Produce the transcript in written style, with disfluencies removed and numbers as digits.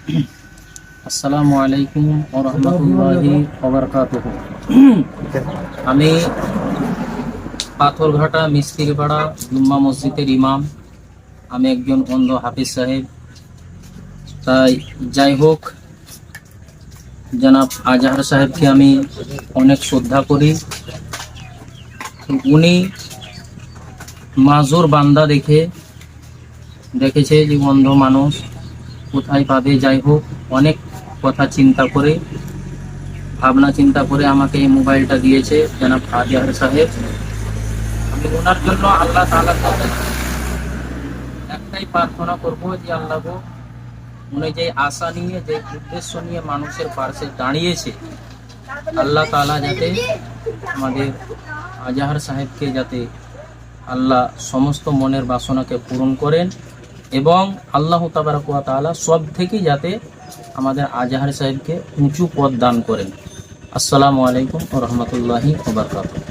আসসালামু আলাইকুম ওয়া রাহমাতুল্লাহি ওয়া বারাকাতুহু। আমি পাথরঘাটা মিস্ত্রিপাড়া জুম্মা মসজিদের ইমাম। আমি একজন অন্ধ হাফিজ সাহেব। তাই যাই হোক, জনাব আজহার সাহেবকে আমি অনেক শ্রদ্ধা করি। উনি মাজুর বান্দা দেখেছে যে অন্ধ মানুষ কোথায় পাবে। যাই হোক, অনেক কথা ভাবনা চিন্তা করে আমাকে এই মোবাইলটা দিয়েছে জনাব আজহার সাহেব। আমি ওনার জন্য আল্লাহ তাআলার কাছে একটাই প্রার্থনা করব যে আল্লাহ গো, উনি যে আশা নিয়ে, যে উদ্দেশ্য নিয়ে মানুষের পাশে দাঁড়িয়েছে, আল্লাহ তাআলা যাতে আমাদের আজহার সাহেবকে যাতে আল্লাহ সমস্ত মনের বাসনাকে পূরণ করেন, এবং আল্লাহ তাবারক ওয়া তাআলা সব থেকেই যাতে আমাদের আজহার সাহেবকে উঁচু পদ দান করেন। আসসালামু আলাইকুম ওয়া রাহমাতুল্লাহি ওয়া বারাকাতুহু।